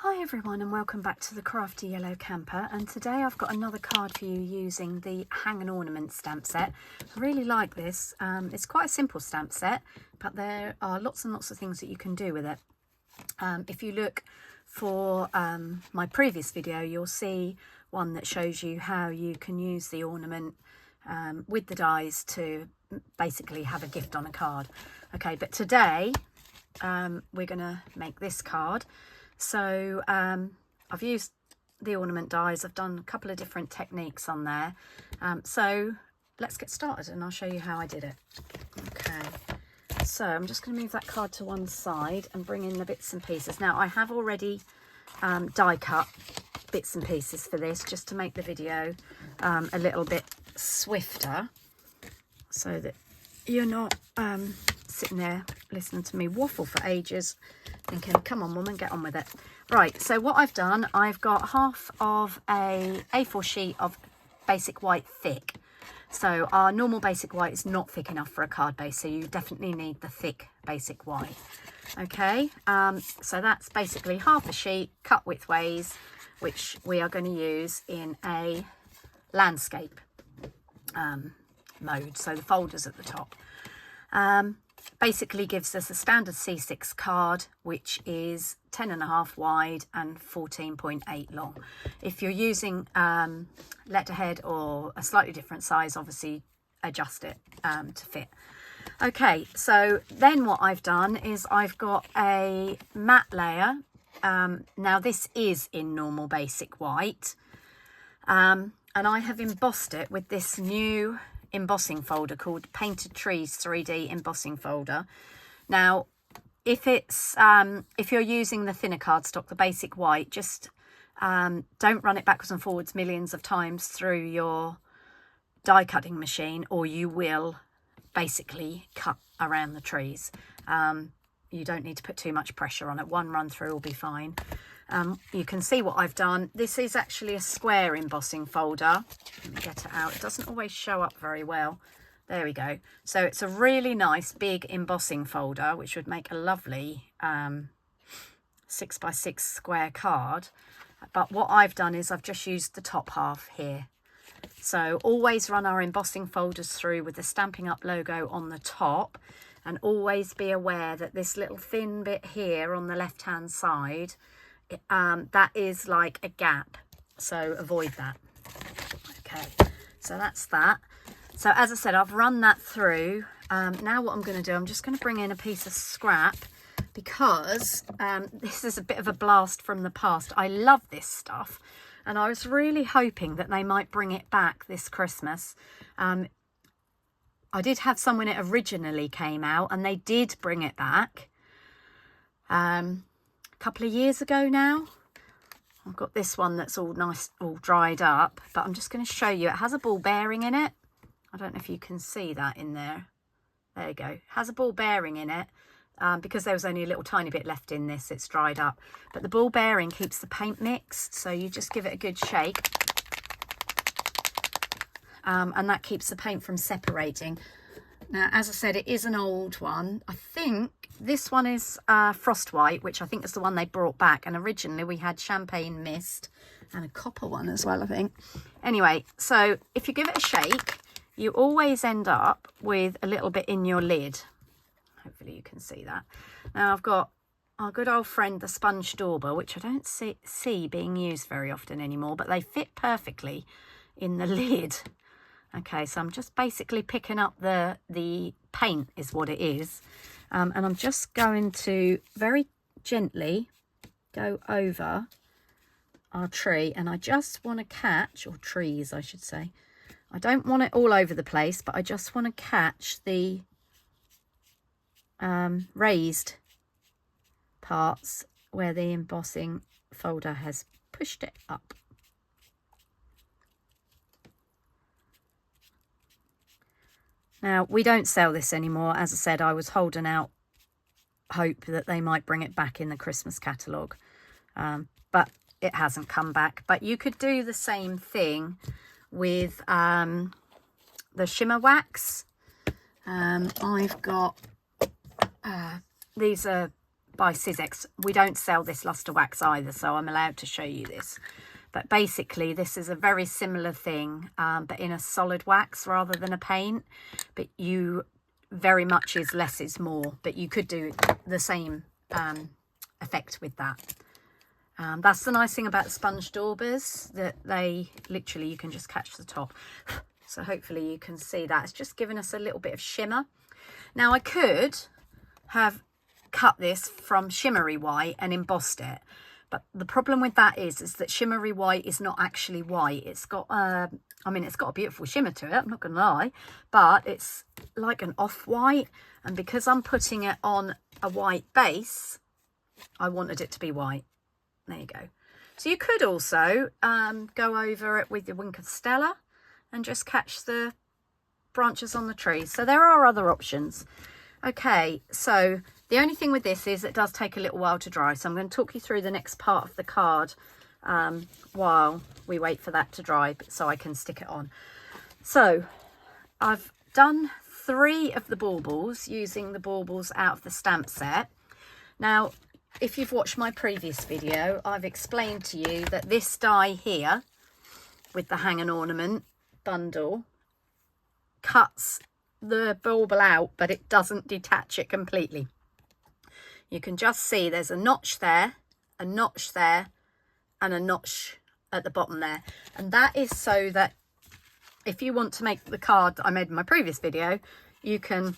Hi everyone and welcome back to the Crafty Yellow Camper, and today I've got another card for you using the Hang and Ornament stamp set. I really like this. It's quite a simple stamp set, but there are lots and lots of things that you can do with it. If you look for my previous video, you'll see one that shows you how you can use the ornament with the dies to basically have a gift on a card. Okay, but today we're going to make this card. So I've used the ornament dies. I've done a couple of different techniques on there. So let's get started and I'll show you how I did it. Okay, so I'm just going to move that card to one side and bring in the bits and pieces. Now I have already die cut bits and pieces for this, just to make the video a little bit swifter, so that you're not sitting there listening to me waffle for ages thinking, come on woman, get on with it. Right, so what I've done, I've got half of a A4 sheet of basic white thick. So our normal basic white is not thick enough for a card base, so you definitely need the thick basic white. Okay, so that's basically half a sheet cut widthways, which we are going to use in a landscape mode, so the folders at the top. Basically gives us a standard C6 card, which is 10.5 wide and 14.8 long. If you're using letterhead or a slightly different size, obviously adjust it to fit. Okay, so then what I've done is I've got a matte layer. Now this is in normal basic white, and I have embossed it with this new embossing folder called Painted Trees 3D embossing folder. Now if it's if you're using the thinner cardstock, the basic white, just don't run it backwards and forwards millions of times through your die cutting machine, or you will basically cut around the trees. You don't need to put too much pressure on it. One run through will be fine. You can see what I've done. This is actually a square embossing folder. Let me get it out. It doesn't always show up very well. There we go. So it's a really nice big embossing folder, which would make a lovely 6x6 square card. But what I've done is I've just used the top half here. So always run our embossing folders through with the Stampin' Up logo on the top, and always be aware that this little thin bit here on the left hand side, that is like a gap, so avoid that. Okay, so that's that. So as I said, I've run that through. Now what I'm going to do, I'm just going to bring in a piece of scrap, because this is a bit of a blast from the past. I love this stuff, and I was really hoping that they might bring it back this Christmas. I did have some when it originally came out, and they did bring it back a couple of years ago now. I've got this one that's all nice, all dried up, but I'm just going to show you. It has a ball bearing in it. I don't know if you can see that in there. There you go. It has a ball bearing in it. Because there was only a little tiny bit left in this, it's dried up. But the ball bearing keeps the paint mixed, so you just give it a good shake. And that keeps the paint from separating. Now, as I said, it is an old one. I think this one is Frost White, which I think is the one they brought back. And originally we had Champagne Mist and a copper one as well, I think. Anyway, so if you give it a shake, you always end up with a little bit in your lid. Hopefully you can see that. Now I've got our good old friend, the sponge dauber, which I don't see being used very often anymore, but they fit perfectly in the lid. Okay, so I'm just basically picking up the paint is what it is. And I'm just going to very gently go over our tree, and I just want to catch, or trees I should say. I don't want it all over the place, but I just want to catch the raised parts where the embossing folder has pushed it up. Now, we don't sell this anymore. As I said, I was holding out hope that they might bring it back in the Christmas catalogue, but it hasn't come back. But you could do the same thing with the shimmer wax. I've got these are by Sizzix. We don't sell this luster wax either, so I'm allowed to show you this. But basically, this is a very similar thing, but in a solid wax rather than a paint. But you very much is less is more, but you could do the same effect with that. That's the nice thing about sponge daubers, that they literally, you can just catch the top. So hopefully you can see that. It's just giving us a little bit of shimmer. Now I could have cut this from shimmery white and embossed it. But the problem with that is that shimmery white is not actually white. It's got, I mean, it's got a beautiful shimmer to it, I'm not going to lie. But it's like an off-white. And because I'm putting it on a white base, I wanted it to be white. There you go. So you could also go over it with your Wink of Stella and just catch the branches on the tree. So there are other options. Okay, so the only thing with this is it does take a little while to dry. So I'm going to talk you through the next part of the card while we wait for that to dry so I can stick it on. So I've done 3 of the baubles using the baubles out of the stamp set. Now, if you've watched my previous video, I've explained to you that this die here with the Hang and Ornament bundle cuts the bauble out, but it doesn't detach it completely. You can just see there's a notch there, a notch there, and a notch at the bottom there. And that is so that if you want to make the card that I made in my previous video, you can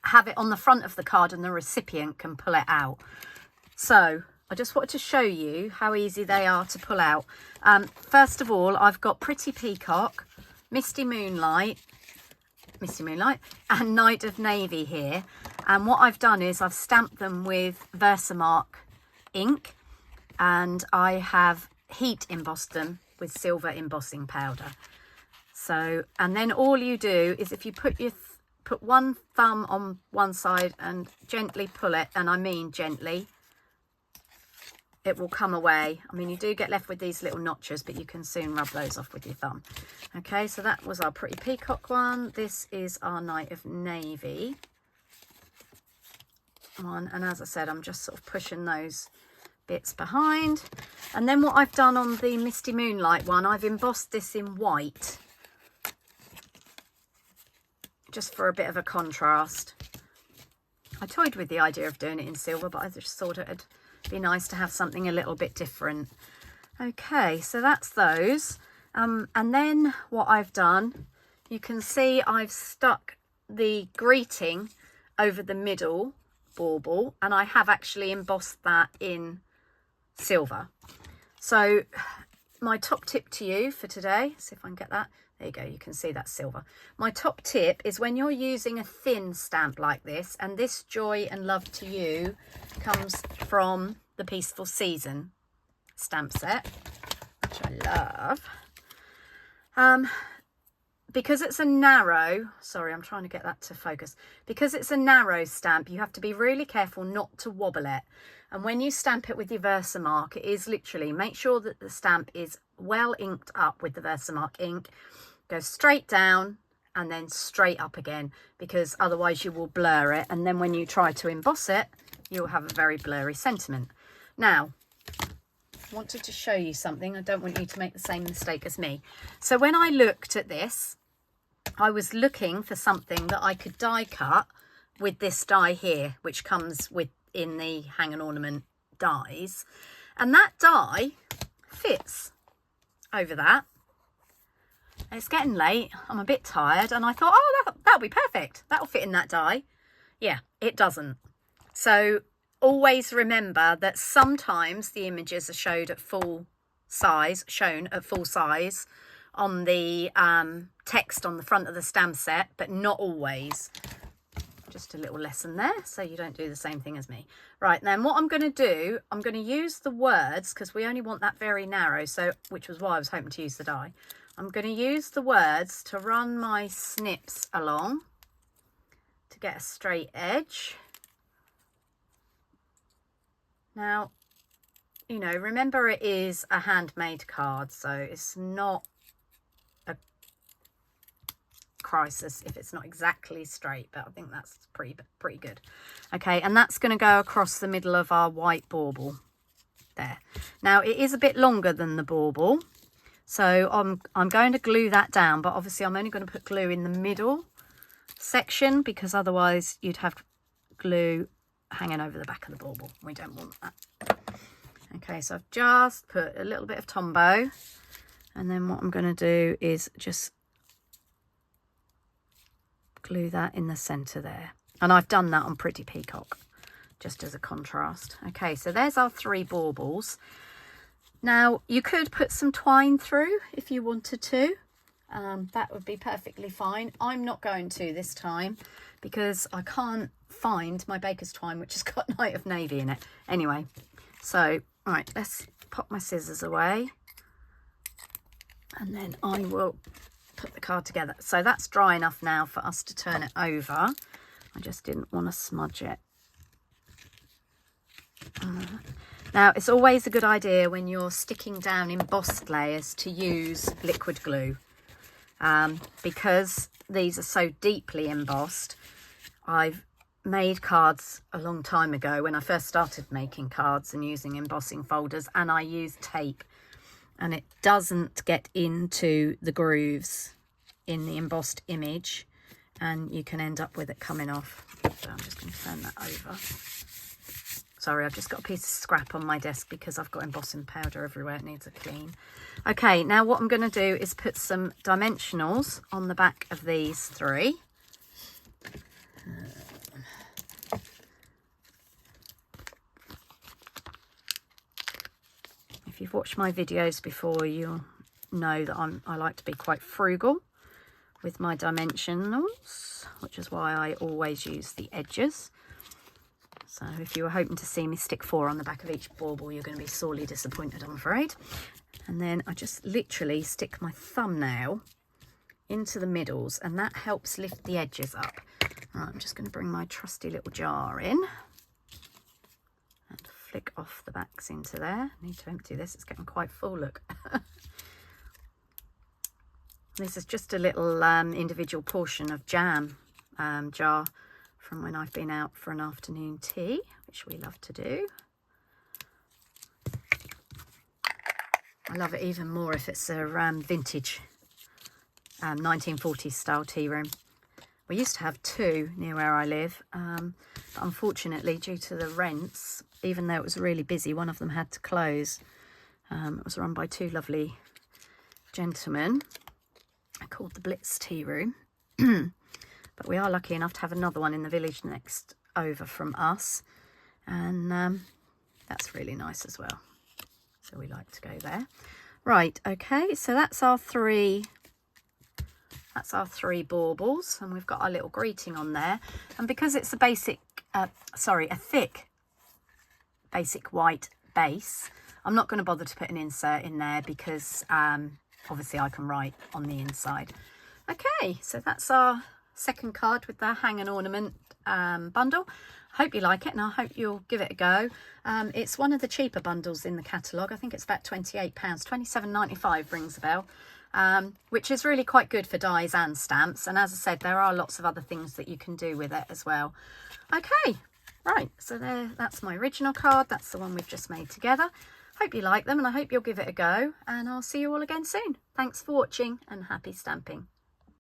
have it on the front of the card and the recipient can pull it out. So I just wanted to show you how easy they are to pull out. First of all, I've got Pretty Peacock, Misty Moonlight, and Night of Navy here. And what I've done is I've stamped them with Versamark ink, and I have heat embossed them with silver embossing powder. So, and then all you do is if you put one thumb on one side and gently pull it, and I mean gently, it will come away. I mean, you do get left with these little notches, but you can soon rub those off with your thumb. Okay, so that was our Pretty Peacock one. This is our Night of Navy one. And as I said, I'm just sort of pushing those bits behind. And then what I've done on the Misty Moonlight one, I've embossed this in white, just for a bit of a contrast. I toyed with the idea of doing it in silver, but I just thought it'd be nice to have something a little bit different. Okay, so that's those. And then what I've done, you can see I've stuck the greeting over the middle bauble, and I have actually embossed that in silver. So my top tip to you for today, see if I can get that. There you go, you can see that silver. My top tip is when you're using a thin stamp like this, and this Joy and Love to You comes from the Peaceful Season stamp set, which I love. Because it's a narrow, sorry, I'm trying to get that to focus. Because it's a narrow stamp, you have to be really careful not to wobble it. And when you stamp it with your Versamark, it is literally, make sure that the stamp is well inked up with the Versamark ink. Go straight down and then straight up again, because otherwise you will blur it. And then when you try to emboss it, you'll have a very blurry sentiment. Now, I wanted to show you something. I don't want you to make the same mistake as me. So when I looked at this, I was looking for something that I could die cut with this die here, which comes with in the Hang and Ornament dies. And that die fits over that. It's getting late, I'm a bit tired, and I thought, oh, that'll be perfect. That'll fit in that die. Yeah, it doesn't. So always remember that sometimes the images are shown at full size on the text on the front of the stamp set, but not always. Just a little lesson there, so you don't do the same thing as me. Right, then what I'm going to do, I'm going to use the words, because we only want that very narrow, so which was why I was hoping to use the die. I'm going to use the words to run my snips along to get a straight edge. Now, you know, remember it is a handmade card, so it's not a crisis if it's not exactly straight, but I think that's pretty good. Okay, and that's going to go across the middle of our white bauble there. Now it is a bit longer than the bauble, so I'm going to glue that down, but obviously I'm only going to put glue in the middle section because otherwise you'd have glue hanging over the back of the bauble. We don't want that. Okay, so I've just put a little bit of Tombow, and then what I'm going to do is just glue that in the centre there. And I've done that on Pretty Peacock, just as a contrast. Okay, so there's our 3 baubles. Now, you could put some twine through if you wanted to. That would be perfectly fine. I'm not going to this time because I can't find my baker's twine, which has got Night of Navy in it. Anyway, so, right, let's pop my scissors away. And then I will put the card together. So that's dry enough now for us to turn it over. I just didn't want to smudge it. Now, it's always a good idea when you're sticking down embossed layers to use liquid glue. Because these are so deeply embossed. I've made cards a long time ago when I first started making cards and using embossing folders, and I used tape, and it doesn't get into the grooves in the embossed image, and you can end up with it coming off. So I'm just going to turn that over. Sorry, I've just got a piece of scrap on my desk because I've got embossing powder everywhere. It needs a clean. Okay, now what I'm going to do is put some dimensionals on the back of these 3. If you've watched my videos before, you'll know that I like to be quite frugal with my dimensionals, which is why I always use the edges. So if you were hoping to see me stick 4 on the back of each bauble, you're going to be sorely disappointed, I'm afraid. And then I just literally stick my thumbnail into the middles, and that helps lift the edges up. Right, I'm just going to bring my trusty little jar in and flick off the backs into there. I need to empty this, it's getting quite full, look. This is just a little individual portion of jam jar from when I've been out for an afternoon tea, which we love to do. I love it even more if it's a vintage 1940s style tea room. We used to have 2 near where I live, but unfortunately due to the rents, even though it was really busy, one of them had to close. It was run by 2 lovely gentlemen. Called the Blitz Tea Room. But we are lucky enough to have another one in the village next over from us, and that's really nice as well, so we like to go there. Right, okay, so that's our 3 baubles, and we've got our little greeting on there. And because it's a thick basic white base, I'm not going to bother to put an insert in there because obviously I can write on the inside. Okay, so that's our second card with the Hang and Ornament bundle. Hope you like it, and I hope you'll give it a go. It's one of the cheaper bundles in the catalogue. I think it's about £28, £27.95 rings a bell, which is really quite good for dies and stamps. And as I said, there are lots of other things that you can do with it as well. Okay, right, so that's my original card. That's the one we've just made together. Hope you like them, and I hope you'll give it a go, and I'll see you all again soon. Thanks for watching, and happy stamping.